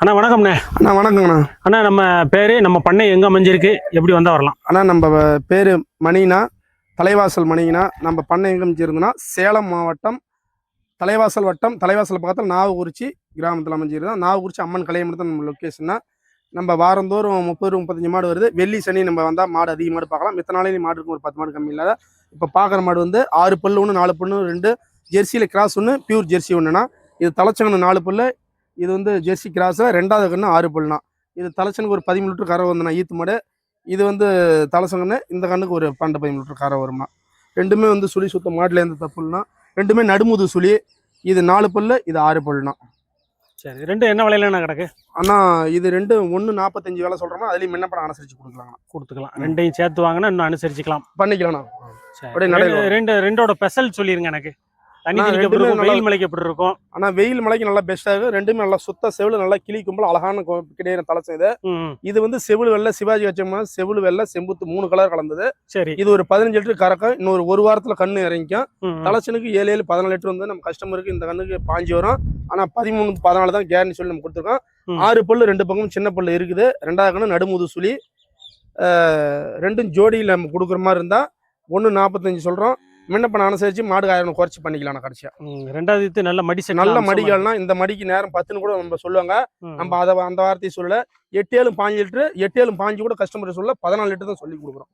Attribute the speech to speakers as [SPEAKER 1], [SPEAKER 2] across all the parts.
[SPEAKER 1] அண்ணா வணக்கம்ண்ணே.
[SPEAKER 2] அண்ணா வணக்கங்கண்ணா.
[SPEAKER 1] அண்ணா நம்ம பேர் நம்ம பண்ணை எங்கே அமைஞ்சிருக்கு, எப்படி வந்தால் வரலாம்?
[SPEAKER 2] அண்ணா நம்ம பேர் மணினா, தலைவாசல் மணிங்கண்ணா. நம்ம பண்ணை எங்கே அமைஞ்சிருந்தோன்னா சேலம் மாவட்டம் தலைவாசல் வட்டம், தலைவாசல் பக்கத்தில் நாவக்குறிச்சி கிராமத்தில் அமைஞ்சிருந்தோம். நாவக்குறிச்சி அம்மன் கலையமரம் தான் நம்ம லொக்கேஷன்னா. நம்ம வாரந்தோறும் 30-35 மாடு வருது. வெள்ளி சனி நம்ம வந்தால் மாடு அதிக மாடு பார்க்கலாம். மித்த நாளையும் மாடு இருக்கும், ஒரு 10 மாடு கம்மி இல்லாத. இப்போ பார்க்குற மாடு வந்து 6 பல்லு ஒன்று, 4 பல்லு 2, ஜெர்சியில் கிராஸ் ஒன்று, பியூர் ஜெர்சி ஒன்றுனா. இது தலைச்சங்கன்னு 4 பல்லு, இது வந்து ஜெர்சி கிராஸில் 2வது கன்று 6 பல்லுனா. இது தலைச்சனுக்கு ஒரு 13 லிட்டர் கரை வந்துண்ணா ஈத்து மாடு. இது வந்து தலைச்சங்கன்னு இந்த கண்ணுக்கு ஒரு 12-15 லிட்டர் கரை வரும்னா. ரெண்டுமே வந்து சுழி சுத்தம், மாட்டில் எந்த தப்புனா. ரெண்டுமே நடுமுது சுழி. இது 4 பல்லு, இது 6 பல்லுனா.
[SPEAKER 1] சரி, ரெண்டு என்ன விலையில கிடக்கு
[SPEAKER 2] அண்ணா? இது ரெண்டு 1.45 வேலை சொல்கிறோமா, அதுலேயும் முன்ன படம் அனுசரித்து கொடுத்துக்கலாம்.
[SPEAKER 1] ரெண்டையும் சேர்த்து வாங்கினா இன்னும் அனுசரிச்சுக்கலாம்,
[SPEAKER 2] பண்ணிக்கலாம்ண்ணா.
[SPEAKER 1] ரெண்டோட ஸ்பெஷல் சொல்லிருங்க எனக்கு. தண்ணி வெயில் மலைக்கு எப்படி இருக்கும்?
[SPEAKER 2] ஆனா வெயில் மலைக்கு நல்லா பெஸ்டா இருக்கு. ரெண்டுமே நல்லா சுத்த செவில, நல்லா கிளி கும்பல் அழகான கிடையாது தலைச்சம். இது வந்து செவிலு வெள்ளை, சிவாஜி வச்சோம்னா செவிலு வெள்ளை செம்புத்து 3 கலர் கலந்தது.
[SPEAKER 1] சரி, இது
[SPEAKER 2] ஒரு 15 லிட்டர் கறக்கும். இன்னொரு 1 வாரத்துல கண்ணு இறங்கிக்கும். தலைச்சனுக்கு 7-14 லிட்டர் வந்து நம்ம கஸ்டமருக்கு இந்த கண்ணுக்கு பாஞ்சு வரும். ஆனா 13-14 தான் கேரண்டி சொல்லி நம்ம கொடுத்துருக்கோம். 6 பல்லு 2 பக்கம் சின்ன பல்லு இருக்குது. 2வது கண்ணு நடுமுது சுழி. ரெண்டும் ஜோடியில் நம்ம கொடுக்குற மாதிரி இருந்தா 1.45 சொல்றோம். முன்ன பண்ண அனுசரிச்சு மாடு 1000 குறைச்சி பண்ணிக்கலாம். கடைசியா
[SPEAKER 1] 2வது நல்ல மடி,
[SPEAKER 2] நல்ல மடிகள்னா இந்த மடிக்கு நேரம் 10ன்னு கூட நம்ம சொல்லுவாங்க. நம்ம அதை அந்த வார்த்தையை சொல்லல. 8-7-5 லிட்டர், 8-7-5 கூட கஸ்டமர் சொல்ல 14 லிட்டர் தான் சொல்லி கொடுக்குறோம்.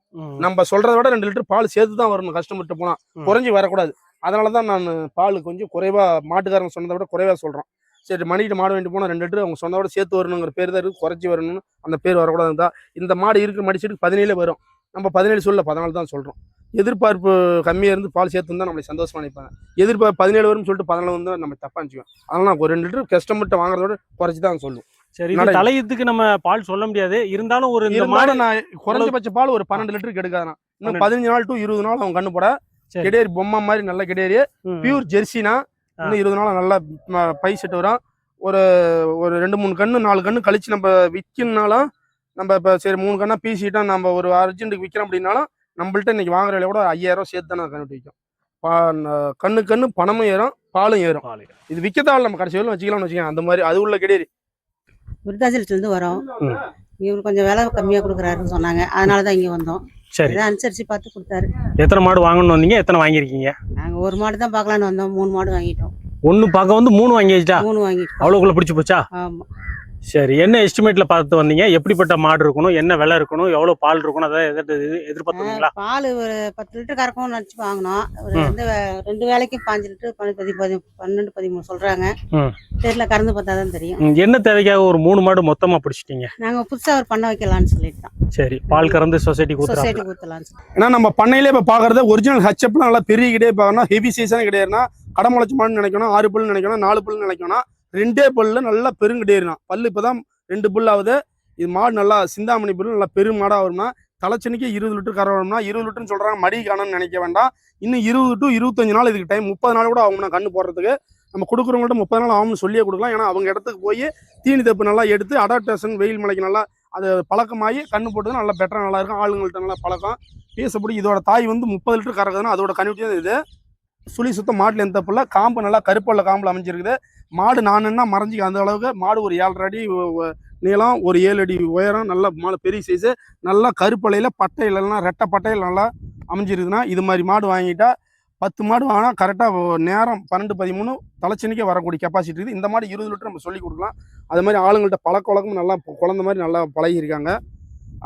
[SPEAKER 2] நம்ம சொல்றதை விட 2 லிட்டர் பால் சேர்த்து தான் வரணும் கஸ்டமர்கிட்ட போனா, குறைஞ்சி வரக்கூடாது. அதனாலதான் நான் பால் கொஞ்சம் குறைவா, மாட்டுக்காரங்க சொன்னதை விட குறைவா சொல்றோம். சரி, மணிக்கிட்ட மாடு வேண்டி போனா 2 லிட்டர் அவங்க சொன்னதை விட சேர்த்து வரணுங்கிற பேர் தான் இருக்கு. குறைச்சி வரணும்னு அந்த பேர் வரக்கூடாது தான். இந்த மாடு இருக்கிற மடிச்சுட்டு 17 வரும். நம்ம 17 சொல்ல 14 தான் சொல்றோம். எதிர்பார்ப்பு கம்மியா இருந்து பால் சேர்த்து தான் நம்மளை சந்தோஷமா நினைப்பாங்க. எதிர்பார்ப்பு 17 வரும்னு சொல்லிட்டு 14 வந்து நம்ம தப்பா நினைச்சுக்கோம். அதனால ஒரு 2 லிட்டர் கஸ்டமர்கிட்ட வாங்குறதோட குறைச்சி தான் சொல்லுவோம்.
[SPEAKER 1] சரி, தலையத்துக்கு நம்ம பால் சொல்ல முடியாது. இருந்தாலும் ஒரு
[SPEAKER 2] நான் குறைஞ்சபட்ச பால் ஒரு 12 லிட்டருக்கு எடுக்காதான். இன்னும் 15 நாள் to 20 நாள் அவங்க கண்ணு போட. கிடையாது பொம்மை மாதிரி நல்ல கிடையாது. பியூர் ஜெர்சினா இன்னும் 20 நாள் நல்லா பை செட் வரும். ஒரு 2-3 கண்ணு 4 கண்ணு கழிச்சு நம்ம விற்கணும்னாலும், நம்ம இப்போ சரி 3 கண்ணா பீசிட்டா நம்ம ஒரு அர்ஜென்ட்டுக்கு விற்கிறோம் அப்படின்னாலும், நம்மள்ட்ட இன்னைக்கு வாங்குற விலை கூட 5000 சேர்த்து தான் கண்ணு விற்கும். கண்ணு பணமும் ஏறும், பாலும் ஏறும். இது விற்கத்தாள் நம்ம கடைசி வரைக்கும் வச்சுக்கலாம்னு வச்சுக்கோங்க. அந்த மாதிரி அது உள்ள கிடையாது.
[SPEAKER 3] விருத்தாச்சலத்துலேருந்து வரோம். இவர் கொஞ்சம் விலை கம்மியாக கொடுக்குறாருன்னு சொன்னாங்க. அதனால தான் இங்கே வந்தோம்.
[SPEAKER 1] சரி,
[SPEAKER 3] அனுசரித்து பார்த்து கொடுத்தாரு.
[SPEAKER 1] எத்தனை மாடு வாங்கணும்னு வந்தீங்க? எத்தனை வாங்கியிருக்கீங்க?
[SPEAKER 3] நாங்கள் ஒரு மாடு தான் பார்க்கலான்னு வந்தோம். 3 மாடு வாங்கிட்டோம்.
[SPEAKER 1] ஒன்று பார்க்க வந்து 3 வாங்கி வச்சுட்டா?
[SPEAKER 3] 3 வாங்கிட்டோம்.
[SPEAKER 1] அவ்வளோக்குள்ள பிடிச்சி போச்சா?
[SPEAKER 3] ஆமாம்.
[SPEAKER 1] சரி, என்ன எஸ்டிமேட்ல பார்த்து வந்தீங்க? எப்படிப்பட்ட மாடு இருக்கணும், என்ன விலை இருக்கணும், எவ்வளோ பால் இருக்கணும், அதை எதிர்பார்த்தீங்களா?
[SPEAKER 3] பால் ஒரு 10 லிட்டர் கறக்கும்னு நினச்சி வாங்கினோம். ஒரு 2 வேலைக்கும் 5 லிட்டர் 12-13 சொல்றாங்க. தெரியல, கறந்து பார்த்தா தான் தெரியும்.
[SPEAKER 1] என்ன தேவைக்காக ஒரு 3 மாடு மொத்தமா பிடிச்சிட்டீங்க?
[SPEAKER 3] நாங்கள் புதுசாக ஒரு பண்ணை வைக்கலாம்னு சொல்லிட்டோம்.
[SPEAKER 1] சரி, பால் கறந்து சொசைட்டி
[SPEAKER 3] ஊற்றலாம்.
[SPEAKER 2] ஏன்னா நம்ம பண்ணையிலே இப்போ பார்க்கறது ஒரிஜினல் ஹச்அப்லாம் நல்லா பெரிய கிடையாது. பார்க்கணும் ஹெவி சைஸான கிடையாதுன்னா கடை முளைச்சி மாடுன்னு நினைக்கணும். 6 பல்லு நினைக்கணும், 4 பல்லு நினைக்கணும். 2 பல்லு நல்லா பெருங்கிட்டேருனா. பல்லு இப்போதான் 2 பல்லு ஆகுது. இது மாடு நல்லா சிந்தாமணி பல்லு நல்லா பெரும் மாடாக வரும்னா. தலைச்சனிக்கு 20 லிட்டர் கரை வரும்னா. 20 லிட்டர்னு சொல்றாங்க, மடி காணும்னு நினைக்க வேண்டாம். இன்னும் 20 to 25 நாள் இதுக்கு டைம். 30 நாள் கூட ஆகும்னா கண்ணு போடுறதுக்கு. நம்ம கொடுக்குறவங்கள்ட்ட 30 நாள் ஆகும்னு சொல்லியே கொடுக்கலாம். ஏன்னா அவங்க இடத்துக்கு போய் தீனி தப்பு நல்லா எடுத்து அடாப்டேஷன் வெயில் மலைக்கு நல்லா அது பழக்கமாகி கண்ணு போட்டது நல்லா பெட்டராக நல்லா இருக்கும். ஆளுங்கள்ட்ட நல்லா பழக்கம் பேசப்படி. இதோட தாய் வந்து 30 லிட்டர் கறக்குதுன்னா அதோட கன்னிட்டி இது. சுழி சுத்தம், மாட்டில் எந்த தப்பு இல்லை. காம்பு நல்லா கருப்பல்ல காம்பில் அமைஞ்சிருக்குது. மாடு நானுன்னா மறைஞ்சிக்க அந்த அளவுக்கு. மாடு ஒரு 7.5 அடி நீளம், ஒரு 7 அடி உயரம். நல்லா மாடு பெரிய சைஸு. நல்லா கருப்பலையில் பட்டையிலனா ரெட்டை பட்டையில் நல்லா அமைஞ்சிருக்குதுன்னா இது மாதிரி மாடு வாங்கிட்டா 10 மாடு வாங்கினா கரெக்டாக நேரம் 12-13 தலைச்சனிக்கே வரக்கூடிய கெப்பாசிட்டி இருக்குது. இந்த மாதிரி 20 லிட்டர் நம்ம சொல்லி கொடுக்கலாம். அது மாதிரி ஆளுங்கள்ட்ட பழக்க வழக்கம் நல்லா குழந்த மாதிரி நல்லா பழகிருக்காங்க.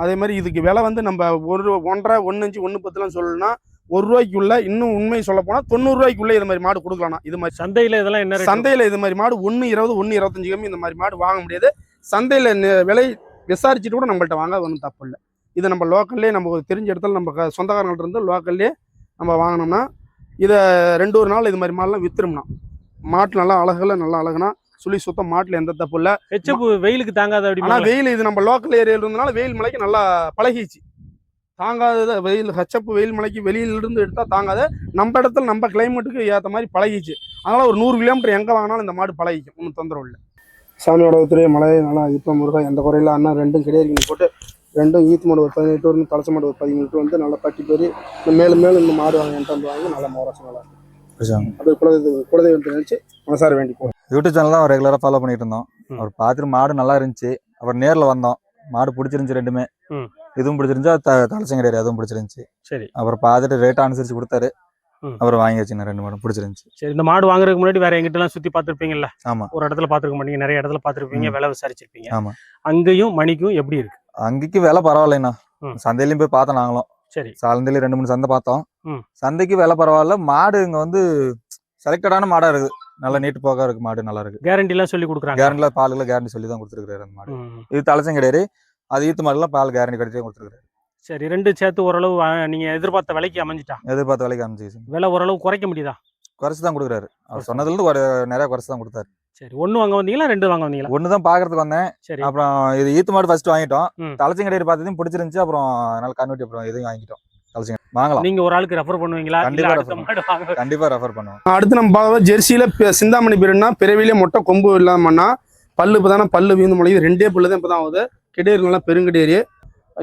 [SPEAKER 2] அதே மாதிரி இதுக்கு விலை வந்து நம்ம 1.5, 1.5, 1.10 சொல்லணும்னா 1 ரூபாய்க்குள்ள, இன்னும் உண்மை சொல்ல போனா 90 ரூபாய்க்குள்ள இது மாதிரி மாடு கொடுக்கலாம். இது மாதிரி
[SPEAKER 1] சந்தையில இதெல்லாம் என்ன?
[SPEAKER 2] சந்தையில இது மாதிரி மாடு 1.20, 1.25 கம்மி இந்த மாதிரி மாடு வாங்க முடியாது. சந்தையில விலை விசாரிச்சுட்டு கூட நம்மள்ட்ட வாங்க ஒன்றும் தப்பு இல்லை. இது நம்ம லோக்கல்லே நம்ம தெரிஞ்ச இடத்துல நம்ம சொந்தக்காரங்கள்ட்ட இருந்து லோக்கல்லே நம்ம வாங்கினோம்னா இதை 2 நாள் இது மாதிரி மாடெல்லாம் வித்துரும்னா மாட்டு நல்லா அழகுல நல்லா அழகுனா சுழி சுத்தம், மாட்டுல எந்த தப்பு இல்லை.
[SPEAKER 1] வெயிலுக்கு தாங்காத.
[SPEAKER 2] ஆனா வெயில் இது நம்ம லோக்கல் ஏரியால இருந்தனால வெயில் மலைக்கு நல்லா பழகிச்சு. தாங்காத வெயில் ஹச்சப்பு வெயில் மலைக்கு வெளியிலிருந்து எடுத்தால் தாங்காத. நம்ம இடத்துல நம்ம கிளைமேட்டுக்கு ஏற்ற மாதிரி பழகிச்சு. அதனால் ஒரு 100 கிலோமீட்டர் எங்கே வாங்கினாலும் இந்த மாடு பழகிக்கும். ஒன்றும் தொந்தரவு இல்லை. சாமியோட ஒத்துழைய மழை நல்லா இப்போ முருகா எந்த குறையில அண்ணா 2 கிடையாது போட்டு 2 ஈத்து மாடு ஒரு 18 வரும், தலைச்ச மாடு ஒரு 17 லிட்டர் வந்து நல்லா பட்டி பெரிய மேலும் இந்த மாடு வாங்கி என்கிட்ட வாங்கி நல்லா மோரசம் நல்லா இருக்கும். அது குலதெய்வத்தை நினைச்சு மனசார வேண்டி போகும்.
[SPEAKER 4] யூடியூப் சேனல் தான் ரெகுலராக ஃபாலோ பண்ணிட்டு இருந்தோம். அவர் பார்த்துட்டு மாடு நல்லா இருந்துச்சு. அப்புறம் நேரில் வந்தோம், மாடு பிடிச்சிருந்துச்சு ரெண்டுமே. இதுவும் பிடிச்சிருந்துச்சு, தலைச்சங்கடேரி அதுவும் பிடிச்சிருந்துச்சு.
[SPEAKER 1] சரி.
[SPEAKER 4] அப்புறம் பார்த்துட்டு ரேட் அனுசரிச்சு கொடுத்தாரு.
[SPEAKER 1] ம்.
[SPEAKER 4] அப்புறம் வாங்கி வச்சுங்க, 2 மாடும் பிடிச்சிருந்துச்சு.
[SPEAKER 1] சரி, இந்த மாடு வாங்குறதுக்கு முன்னாடி வேற எங்கிட்டலாம் சுத்தி பார்த்துருப்பீங்கல்ல?
[SPEAKER 4] ஆமா.
[SPEAKER 1] ஒரு இடத்துல பார்த்துருக்க மாட்டீங்க, நிறைய இடத்துல பார்த்துருப்பீங்க, விலை விசாரிச்சிருப்பீங்க.
[SPEAKER 4] ஆமா.
[SPEAKER 1] அங்கேயும் மணிக்கும் எப்படி இருக்கு?
[SPEAKER 4] அங்கேக்கு விலை பரவாயில்லைண்ணா. சந்தையிலையும் போய் பார்த்தோம் நாங்களும்.
[SPEAKER 1] சரி.
[SPEAKER 4] சந்தையில 2-3 சந்தை பார்த்தோம்.
[SPEAKER 1] ம்.
[SPEAKER 4] சந்தைக்கு விலை பரவாயில்ல. மாடு இங்க வந்து செலக்டடான மாடா இருக்கு. நல்ல நீட்டு போக்கா இருக்கு, மாடு நல்லா இருக்கு.
[SPEAKER 1] கேரண்டி எல்லாம் சொல்லி கொடுக்குறாங்க?
[SPEAKER 4] கேரண்டில பாலுல கேரண்டி சொல்லி தான் கொடுத்துருக்காரு அந்த மாடு. இது தலைச்சங்கடேரி, அது ஈத்து மாடுலாம் பால் கேரண்டி கட்டியே கொடுத்துருக்காரு.
[SPEAKER 1] சரி, 2 சேர்த்து ஓரளவு நீங்க எதிர்பார்த்த விலைக்கு அமைஞ்சிட்டா?
[SPEAKER 4] எதிர்பார்த்த விலைக்கு அமைஞ்சிச்சு.
[SPEAKER 1] விலை ஓரளவு குறைக்க முடியுதா?
[SPEAKER 4] குறைச்சு தான் கொடுக்குறாரு. அவர் சொன்னதுல இருந்து நிறைய குறைச்சு தான் கொடுத்தாரு.
[SPEAKER 1] சரி, 1 வாங்க வந்தீங்களா 2 வாங்க வந்தீங்களா?
[SPEAKER 4] 1 தான் பாக்குறதுக்கு வந்தேன்.
[SPEAKER 1] சரி.
[SPEAKER 4] அப்புறம் இது ஈத்து மாடு ஃபர்ஸ்ட் வாங்கிட்டோம். தலைச்சங்கடேரி பார்த்ததையும் பிடிச்சிருந்துச்சு. அப்புறம் அதனால கன்வெர்ட் அப்புறம் இதையும் வாங்கிட்டோம். தலைச்சங்கடேரி வாங்கலாம்.
[SPEAKER 1] நீங்க ஒரு ஆளுக்கு ரெஃபர் பண்ணுவீங்களா?
[SPEAKER 4] கண்டிப்பா ரெஃபர் பண்ணுவோம்.
[SPEAKER 2] அடுத்து நம்ம பார்க்க ஜெர்சியில சிந்தாமணி பீருன்னா பிறவிலே மொட்டை கொம்பு இல்லாமன்னா பல்லு இப்பதானே பல்லு வீந்து முளையுது. 2 பல்லு தான் இப்பதான் ஆகுது. கிடேரி நல்லா பெருங்கிடேரி,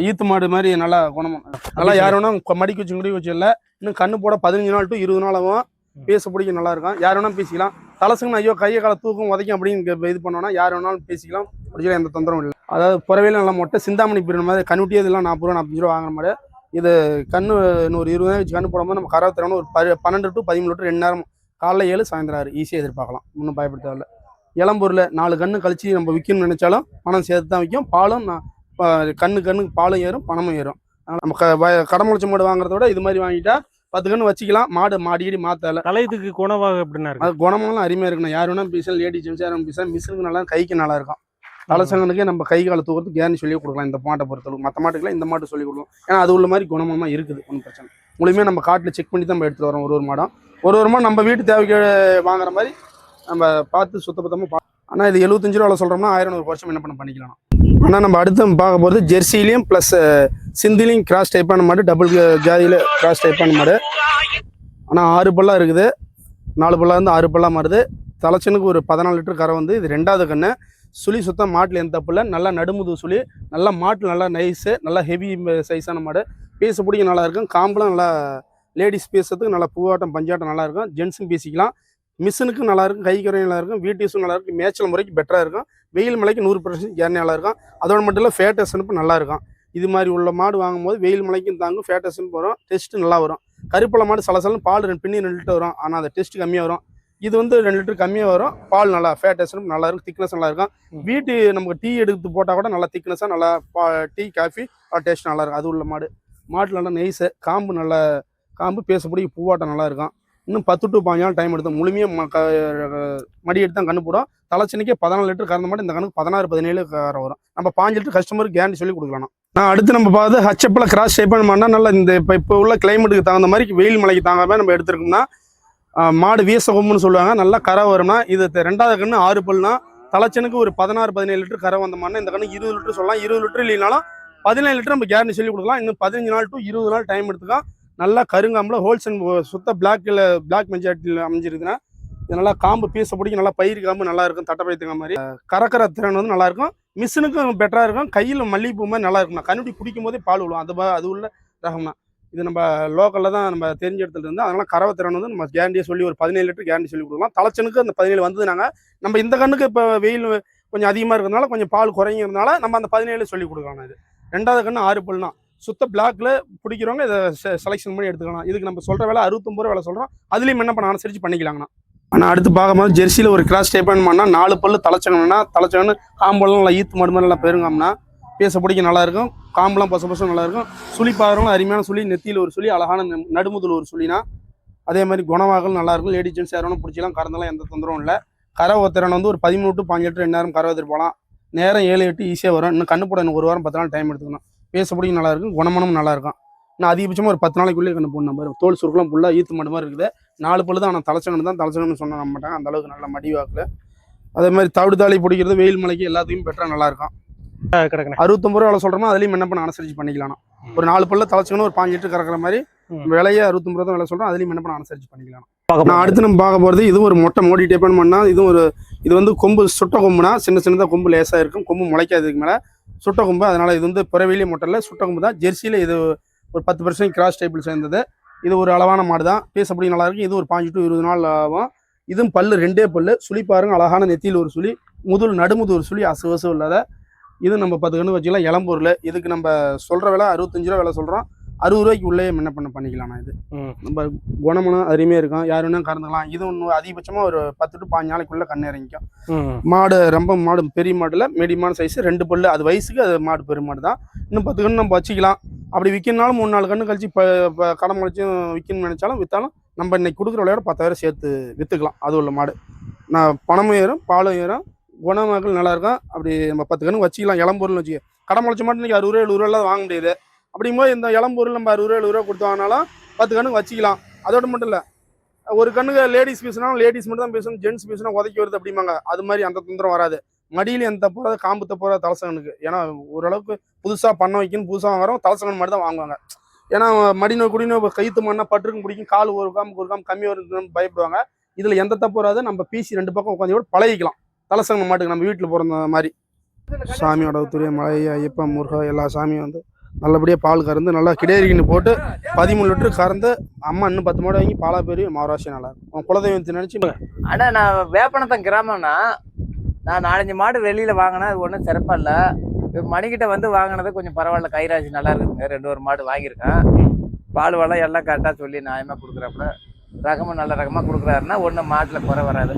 [SPEAKER 2] ஈத்து மாடு மாதிரி நல்லா குணம். நல்லா யார் வேணா மடிக்கு வச்சு முடி வச்சு இல்லை. இன்னும் கண்ணு போட 15 நாள் to 20 நாள் ஆகும். பேச பிடிக்க நல்லா இருக்கும். யார் வேணாலும் பேசிக்கலாம். தலைசுங்கன்னு ஐயோ கையை காலை தூக்கம் உதைக்கும் அப்படின்னு இது பண்ணோன்னா யார் வேணாலும் பேசிக்கலாம். பிடிச்சலாம், எந்த தொந்தரவும் இல்லை. அதாவது புறவையில் நல்லா மொட்டை சிந்தாமணி பீரு மாதிரி கண்ணுட்டி இதெல்லாம் 40 ரூபா 45 ரூபா வாங்குற மாதிரி. இது கண்ணு இன்னொரு 20 ரூபாய் வச்சு கண்ணு போடும்போது நம்ம கறவை தரணும். ஒரு 12 to 13 லிட்டர் 2 நேரம் காலைல 7 சாயந்தரம் 6 ஈஸியாக எதிர்பார்க்கலாம். ஒன்றும் பயப்பட தேவையில்ல. இளம்பூரில் 4 கண்ணு கழிச்சு நம்ம விற்கணும்னு நினைச்சாலும் பணம் சேர்த்து தான் விற்கும். பாலும் கண்ணுக்கு பாலும் ஏறும், பணமும் ஏறும். நம்ம கடமுளைச்ச மாடு வாங்குறத விட இது மாதிரி வாங்கிட்டா 10 கண்ணு வச்சுக்கலாம். மாடு மாடிக்கடி மாத்தல.
[SPEAKER 1] தலையத்துக்கு குணமாக எப்படின்னா இருக்கு?
[SPEAKER 2] அது குணமெல்லாம் அருமையாக இருக்குண்ணா. யார் வேணா பீசல் லேடி ஜென்ஸ் யாரும் பீசல் மிஷினுக்கு நல்லா கைக்கு நல்லா இருக்கும். தலைசங்கனுக்கே நம்ம கை காலை தூக்கிறதுக்கு கேரண்டி சொல்லி கொடுக்கலாம். இந்த மாட்டை பொறுத்தளவுக்கு மற்ற மாட்டுக்குலாம் இந்த மாட்டு சொல்லி கொடுக்கலாம். ஏன்னா அது உள்ள மாதிரி குணமாக இருக்குது. ஒன்றும் பிரச்சனை முழுமையாக நம்ம காட்டில் செக் பண்ணி தான் நம்ம எடுத்துகிட்டு வரோம். ஒரு மாடம் ஒரு மாதம் நம்ம வீட்டு தேவைக்கு வாங்குற மாதிரி நம்ம பார்த்து சுத்தபத்தமாக. ஆனால் இது 75 ரூபா சொல்கிறோம்னா 1000 வருஷம் என்ன பண்ணிக்கலாம். ஆனால் நம்ம அடுத்து பார்க்க போகிறது ஜெர்சிலையும் ப்ளஸ் சிந்திலையும் கிராஸ் டைப்பான மாடு, டபுள் ஜாதியில் கிராஸ் டைப்பான மாடு. ஆனால் 6 பல்லா இருக்குது. 4 பல்லா இருந்து 6 பல்லா மாறுது. தலைச்சனுக்கு ஒரு 14 லிட்டர் கரை வந்து. இது 2வது கண்ணு. சுழி சுத்தம் மாட்டில் எந்த தப்பு இல்லை. நல்லா நடுமுது சுழி, நல்லா மாட்டில் நல்லா நைஸு, நல்லா ஹெவி சைஸான மாடு. பேச பிடிக்க நல்லா இருக்கும். காம்பெலாம் நல்லா லேடிஸ் பேசுறதுக்கு நல்லா பூவாட்டம் பஞ்சாட்டம் நல்லா இருக்கும். ஜென்ஸும் பேசிக்கலாம். மிஷினுக்கும் நல்லா இருக்கும், கை குறையும் நல்லா இருக்கும், வீட்டு நல்லா இருக்கும், மேய்ச்சல் முறைக்கு பெட்டராக இருக்கும், வெயில் மலைக்கு 100% கேரண்டி நல்லா இருக்கும். அதோட மட்டும் இல்லை ஃபேட்டஸ்னுப்பு நல்லா இருக்கும். இது மாதிரி உள்ள மாடு வாங்கும்போது வெயில் மலைக்கும் தாங்கும், ஃபேட்டஸ்ன்னு போகிறோம், டெஸ்ட்டு நல்லா வரும். கருப்பலை மாடு சலசலன்னு பால் 2 லிட்டர் வரும். ஆனால் அந்த டெஸ்ட் கம்மியாக வரும். இது வந்து 2 லிட்டர் கம்மியாக வரும். பால் நல்லா ஃபேட்டஸ்ன்னு நல்லா இருக்கும், திக்னஸ் நல்லா இருக்கும். வீட்டு நமக்கு டீ எடுத்து போட்டால் கூட நல்லா திக்னஸாக நல்லா டீ காஃபி டேஸ்ட் நல்லா இருக்கும். அது உள்ள மாடு. மாட்டில் நல்லா நெய்ஸு, காம்பு நல்ல காம்பு, பேசப்படி பூவாட்டம் நல்லா இருக்கும். இன்னும் 10 to 15 நாள் டைம் எடுத்து முழுமையாக மடி எடுத்து தான் கண்ணு போடும். தலைச்சனிக்கே 14 லிட்டர் கறந்த மாட்டு இந்த கணக்கு 16-17 கரை வரும். நம்ம 5 லிட்டர் கஸ்டமருக்கு கேரண்டி சொல்லி கொடுக்கலாம். நான் அடுத்து நம்ம பார்த்து ஹச்சப்பில் கிராஸ் டைப் பண்ணால் நல்லா இந்த இப்போ உள்ள கிளைமேட்டுக்கு தகுந்த மாதிரி வெயில் மலைக்கு தகுந்த மாதிரி நம்ம எடுத்துருக்கோம்னா மாடு வீச கொம்புன்னு சொல்லுவாங்க. நல்லா கரை வரும்னா இது 2வது கண்ணு 6 பல்னா தலைச்சனுக்கு ஒரு 16-17 லிட்டர் கரை வந்த மாதிரி இந்த கண்ணு 20 லிட்டர் சொல்லலாம். 20 லிட்டர் இல்லைனாலும் 17 லிட்டர் நம்ம கேரண்டி சொல்லி கொடுக்கலாம். இன்னும் 15 நாள் to 20 நாள் டைம் எடுத்துக்கலாம். நல்லா கருங்காம்பில் ஹோல்சேல் சுத்த பிளாக் மெஜாரிட்டியில் அமைஞ்சிருக்குன்னா இது நல்லா காம்பு பீச பிடிக்கும். நல்லா பயிர் காம்பு நல்லா இருக்கும், தட்டை பயிர்த்துக்க மாதிரி. கறக்கிற திறன் வந்து நல்லா இருக்கும். மிஷினுக்கும் பெட்டராக இருக்கும். கையில் மல்லிகைப்பூ மாதிரி நல்லா இருக்கும்ண்ணா. கண்ணுட்டி பிடிக்கும் போதே பால் விழுவும். அது உள்ள ரகம்னா இது நம்ம லோக்கலில் தான் நம்ம தெரிஞ்ச இடத்துல இருந்து. அதனால் கறவை திறன் வந்து நம்ம கேரண்டியை சொல்லி ஒரு 17 லிட்டர் கேரண்டி சொல்லி கொடுக்கலாம். தலைச்சனுக்கு அந்த 17 வந்ததுனாங்க நம்ம இந்த கண்ணுக்கு இப்போ வெயில் கொஞ்சம் அதிகமாக இருக்கிறதுனால கொஞ்சம் பால் குறைங்கிறதுனால நம்ம அந்த 17 சொல்லி கொடுக்கலாம். இது 2வது கண்ணு 6 பல்னா சுத்த பிளாக்ல பிடிக்கிறவங்க இதை செலெக்ஷன் பண்ணி எடுத்துக்கலாம். இதுக்கு நம்ம சொல்கிற வேலை 69 ரூபா சொல்கிறோம். அதுலேயும் என்ன பண்ண அனுசரித்து பண்ணிக்கலாங்கண்ணா. ஆனால் அடுத்து பார்க்கும்போது ஜெர்சியில் ஒரு கிராஸ் டைப் பண்ணால் 4 பல்லு தலைச்சங்கம்னா தலைச்சங்கன்னு காம்பெல்லாம் நல்லா ஈத்து மாடு மாதிரி நல்லா பெருங்காம்னா பேச பிடிக்க நல்லாயிருக்கும். காம்பெலாம் பசு நல்லாயிருக்கும். சுழி பாருங்களும் அருமையான சுழி, நெத்தியில் ஒரு சுழி, அழகான நடுமுதல் ஒரு சுழினா. அதே மாதிரி குணவாகலும் நல்லாயிருக்கும். லேடி ஜென்ஸ் யாரும் பிடிச்சலாம், கறந்தெல்லாம் எந்த தொந்தரவும் இல்லை. கறவை திறன் வந்து ஒரு 13 to 15 லிட்டர் 2 நேரம் கறவை எடுத்துட்டு போகலாம். நேரம் 7-8 ஈஸியாக வரும். இன்னும் கண்ணு போட 1 வாரம் 10 நாள் டைம் எடுத்துக்கணும். பேச பிடிக்கும் நல்லாயிருக்கும், குணமனமும் நல்லாயிருக்கும். நான் அதிகபட்சமாக ஒரு 10 நாளைக்குள்ளே கண்ணு போடணும். நம்பர் தோல் சுருக்கலாம் ஃபுல்லாக ஈத்து மாடு மாதிரி இருக்குது. 4 பல்லு தான். ஆனால் தலைச்சங்கன்னு தான் தலைச்சங்கன்னு சொன்ன நம்ப மாட்டாங்க. அந்தளவுக்கு நல்லா மடிவாக்கில். அதே மாதிரி தவிடு தாளி பிடிக்கிறது வெயில் மலைக்கு எல்லாத்துக்கும் பெட்டராக நல்லாயிருக்கும். 69 ரூபா சொல்கிறோம்னா அதுலேயும் என்ன பண்ண அனுசரித்து பண்ணிக்கலாம். ஒரு 4 பல்ல தலைச்சங்கன்னு ஒரு 5 லிட்டர் கறக்கிற மாதிரி விலையை 69 ரூபா தான் விலை சொல்கிறோம். அதுலேயும் என்ன பண்ண அனுசரித்து பண்ணிக்கலாம். நான் அடுத்து நம்ம பார்க்க போகிறது இது ஒரு மொட்டை மோடி டைப்பன் பண்ணால் இது வந்து கொம்பு சுட்ட கொம்புனா சின்னதாக கொம்பு லேசாக இருக்கும். கொம்பு முளைக்காததுக்கு மேலே சுட்ட கொம்பு. அதனால் இது வந்து புறவெளியே மொட்டையில் சுட்ட கொம்பு தான். ஜெர்சியில் இது ஒரு 10% கிராஸ் டைப்பில் சேர்ந்தது. இது ஒரு அளவான மாடு தான். பேசப்படி நல்லாயிருக்கு. இது ஒரு 5 to 20 நாள் ஆகும். இதுவும் பல்லு 2 பல்லு. சுழி பாருங்க, அழகான நெத்தியில் ஒரு சுழி, நடுமுதூர் சொல்லி அசுவசு இல்லாத இது நம்ம 10 கன்று வச்சுக்கலாம். இளம்பொருள் இதுக்கு நம்ம சொல்கிற விலை 65 ரூபா விலை சொல்கிறோம். 60 ரூபாய்க்கு உள்ளே என்ன பண்ணிக்கலாம்ண்ணா. இது நம்ம குணமனம் அருமையாக இருக்கும். யார் வேணா கறந்துக்கலாம். இது ஒன்று அதிகபட்சமாக ஒரு 10 to 15 நாளைக்குள்ளே கண்ணு இறங்கிக்கும். மாடு ரொம்ப மாடு பெரிய மாடுல மீடியமான சைஸ் 2 பல்லு. அது வயசுக்கு அது மாடு பெரிய மாடு தான். இன்னும் 10 கன்று நம்ம வச்சுக்கலாம். அப்படி விற்கனாலும் 3-4 கன்று கழிச்சு இப்போ கடை முளைச்சும் விற்கணும்னு நினச்சாலும் விற்றாலும் நம்ம இன்னைக்கு கொடுக்குற விலையோட 10,000 சேர்த்து விற்றுக்கலாம். அது உள்ள மாடு நான் பணமும் ஏறும் பாலும் ஏறும் குணமாக்கள் நல்லா இருக்கும். அப்படி நம்ம 10 கன்று வச்சுக்கலாம். இளம்பொருள் வச்சுக்க கடை முளைச்ச மாட்டு இன்னைக்கு 60 ரூபா 70 ரூபாலாம் வாங்க முடியுது. அப்படிங்கும்போது இந்த இளம்பொருள் நம்ம 60 ரூபா 70 ரூபா கொடுத்து வாங்கினாலும் 10 கன்று வச்சுக்கலாம். அதோட மட்டும் இல்லை, ஒரு கண்ணுக்கு லேடிஸ் பீஸ்னாலும் லேடிஸ் மட்டும் தான் பேசணும், ஜென்ட்ஸ் பீஸ்னா உதைக்கி வருது அப்படிம்பாங்க. அது மாதிரி அந்த தொந்தரம் வராது. மடியில எந்த போகிறது காம்பு போகிற தலசகனுக்கு. ஏன்னா ஓரளவுக்கு புதுசாக பண்ண வைக்கணும், புதுசாக வாங்குறோம் தலசகன் மாதிரி தான் வாங்குவாங்க. ஏன்னா மடி நோய் குடி நோய் கைத்து மண்ணா பட்டுருக்கும் பிடிக்கும், கால் ஒரு காம் கம்மி வருதுன்னு பயப்படுவாங்க. இதில் எந்த தப்பு வராது. நம்ம பீசி 2 பக்கம் உட்காந்து கூட பழகிக்கலாம். தலசகன் மாட்டுக்கு நம்ம வீட்டில் பிறந்த மாதிரி. சாமியோட துரிய மலை ஐயப்பா முருகா எல்லா சாமியும் வந்து நல்லபடியாக பால் கறந்து நல்லா கிடையறிக்கின்னு போட்டு 13 லிட்டரு கறந்து அம்மா இன்னும் 10 மாடு வாங்கி பாலா பெரிய மாவராசியம் நல்லா இருக்கும். குலதெய்வத்தை நினச்சி.
[SPEAKER 5] ஆனால் நான் வேப்பனத்தம் கிராமம்னா நான் 4-5 மாடு வெளியில் வாங்கினேன். அது ஒன்றும் சிறப்பாக இல்லை. மணிக்கிட்ட வந்து வாங்கினது கொஞ்சம் பரவாயில்ல. கைராசி நல்லா இருக்குங்க. 2 மாடு வாங்கியிருக்கேன். பால் வளம் எல்லாம் கரெக்டாக சொல்லி நியாயமாக கொடுக்குறாப்புல. ரகமும் நல்ல ரகமாக கொடுக்குறாருன்னா ஒன்றும் மாட்டில் குறை வராது.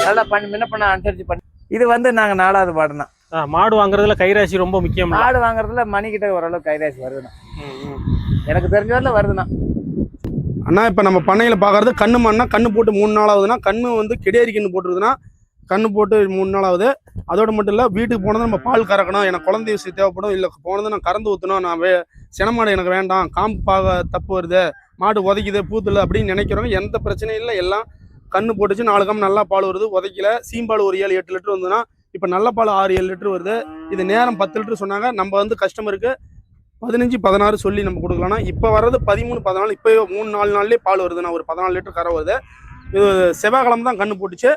[SPEAKER 5] நல்லா முன்ன பண்ண அனுசரித்து பண்ணி இது வந்து நாங்கள் 4வது மாடுனா.
[SPEAKER 1] மாடு வாங்குறதுல கைராசி ரொம்ப முக்கியம்.
[SPEAKER 5] மாடு வாங்குறதுல மணிக்கிட்ட ஓரளவுக்கு கைராசி வருதுண்ணா. எனக்கு தெரிஞ்ச வரல வருதுண்ணா.
[SPEAKER 2] அண்ணா இப்போ நம்ம பண்ணையில் பார்க்கறது கண்ணு மண்ணா கண்ணு போட்டு 3 நாள் ஆகுதுன்னா கண்ணு வந்து கிடையறிக்கின்னு போட்டுருதுன்னா கண்ணு போட்டு 3 நாள் ஆகுது. அதோட மட்டும் இல்லை, வீட்டுக்கு போனது நம்ம பால் கறக்கணும், எனக்கு குழந்தை விஷயம் தேவைப்படும், இல்லை போனது நான் கறந்து ஊற்றணும், நான் சினமாடு எனக்கு வேண்டாம், காம்பு பாக தப்பு வருது, மாடு உதைக்குது பூத்துல அப்படின்னு நினைக்கிறவங்க எந்த பிரச்சனையும் இல்லை. எல்லாம் கண்ணு போட்டுச்சு 4 காம் நல்லா பால் வருது, உதைக்கல. சீம்பால் ஒரு 7-8 லிட்டர் வந்துன்னா இப்போ நல்ல பால் 6-7 லிட்டர் வருது. இது நேரம் 10 லிட்டர் சொன்னாங்க. நம்ம வந்து கஸ்டமருக்கு 15-16 சொல்லி நம்ம கொடுக்கலாம்னா இப்போ வர்றது 13-14. இப்போ 3-4 நாள்லேயே பால் வருதுண்ணா. ஒரு 14 லிட்டர் கரை வருது. இது செவ்வாய்க்கிழமை தான் கண்ணு போட்டுச்சு.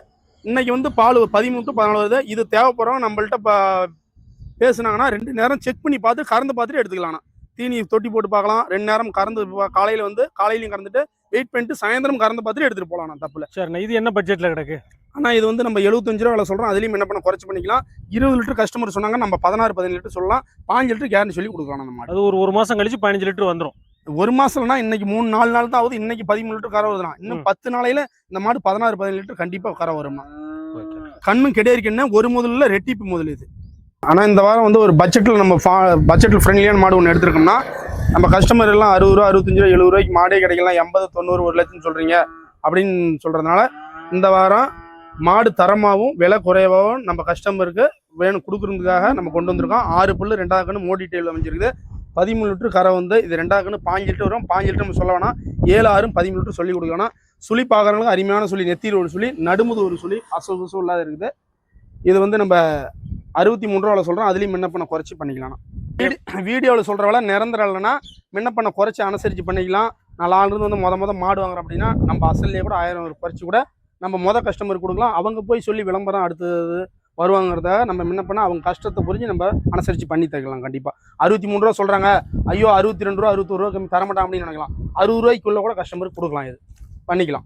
[SPEAKER 2] இன்னைக்கு வந்து பால் 13-14 வருது. இது தேவைப்படுறவங்க நம்மள்ட்ட பேசுனாங்கன்னா 2 நேரம் செக் பண்ணி பார்த்து கறந்து பார்த்துட்டு எடுத்துக்கலாம்ண்ணா. தீனி தொட்டி போட்டு பார்க்கலாம். 2 நேரம் கறந்து காலையில் வந்து காலையிலையும் கறந்துட்டு வெயிட் பண்ணிட்டு சாயந்தரம் கறந்து பார்த்துட்டு எடுத்துகிட்டு போகலாம். தப்புல.
[SPEAKER 1] சரிண்ணா, இது என்ன பட்ஜெட்டில் கிடக்கு?
[SPEAKER 2] ஆனால் இது வந்து நம்ம 75 ரூபா விலை சொல்கிறோம். அதுலேயும் என்ன பண்ண குறைச்சி பண்ணிக்கலாம். 20 லிட்டர் கஸ்டமர் சொன்னாங்க, நம்ம 16-15 லிட்டர் சொல்லலாம். 15 லிட்டர் கேரண்டி சொல்லி கொடுக்கலாம். நம்ம
[SPEAKER 1] அது ஒரு மாதம் கழிச்சு 15 லிட்டர் வந்துடும்.
[SPEAKER 2] ஒரு மாசம்னா இன்னைக்கு 3-4 நாள் தான் ஆகுது. இன்னைக்கு 13 லிட்டர் கரை வருதுண்ணா. இன்னும் 10 நாளையில இந்த மாடு 16-15 லிட்டர் கண்டிப்பாக கரை வருமா. கண்ணும் கிடையிருக்குன்னா ஒரு முதல்ல ரெட்டிப்பு முதல் இது. ஆனால் இந்த வாரம் வந்து ஒரு பட்ஜெட்டில் நம்ம பட்ஜெட்டில் ஃப்ரெண்ட்லியான மாடு ஒன்று எடுத்துருக்கோம்னா நம்ம கஸ்டமர் எல்லாம் 60 ரூபா 65 ரூபா 70 ரூபாய்க்கு மாடே கிடைக்கலாம். 80-90 1 லட்சம் சொல்கிறீங்க அப்படின்னு சொல்கிறதுனால இந்த வாரம் மாடு தரமாகவும் விலை குறைவாகவும் நம்ம கஸ்டமருக்கு வேணும் கொடுக்குறதுக்காக நம்ம கொண்டு வந்திருக்கோம். 6 புல்லு 2வது கன்று மோடி டெயில் அமைஞ்சிருக்குது. 13 லிட்டர் கரை வந்து இது 2வது கன்று 15 லிட்டர் வரும். 15 லிட்டர் நம்ம சொல்ல வேணாம், 7-6-13 லிட்டர் சொல்லி கொடுக்கலாம். சுழி பார்க்குறவங்களுக்கு அருமையான சுழி, நெத்தியில் ஒரு சுழி, நடுமுது ஒரு சுழி, அசு இல்லாத இருக்குது. இது வந்து நம்ம 63 ரூபாவில் சொல்கிறோம். அதுலேயும் முன்ன பண்ண குறைச்சி பண்ணிக்கலாம். வீடியோவில் சொல்கிற வேலை நிரந்தரம் இல்லைன்னா முன்ன பண்ண குறைச்சி அனுசரித்து பண்ணிக்கலாம். நான் ஆள்றது வந்து மொத மாடு வாங்குறோம் அப்படின்னா நம்ம அசல்லையே கூட 1000 குறைச்சி கூட நம்ம கஸ்டமருக்கு கொடுக்கலாம். அவங்க போய் சொல்லி விளம்பரம் அடுத்தது வருவாங்கிறத நம்ம முன்ன பண்ணால் அவங்க கஷ்டத்தை புரிஞ்சு நம்ம அனுசரித்து பண்ணி தரலாம். கண்டிப்பாக 63 ரூபா சொல்கிறாங்க, ஐயோ 62 ரூபா 61 ரூபா கம்மி தரமாட்டான் அப்படின்னு நினைக்கலாம். 60 ரூபாய்க்குள்ளே கூட கஸ்டமருக்கு கொடுக்கலாம். இது பண்ணிக்கலாம்.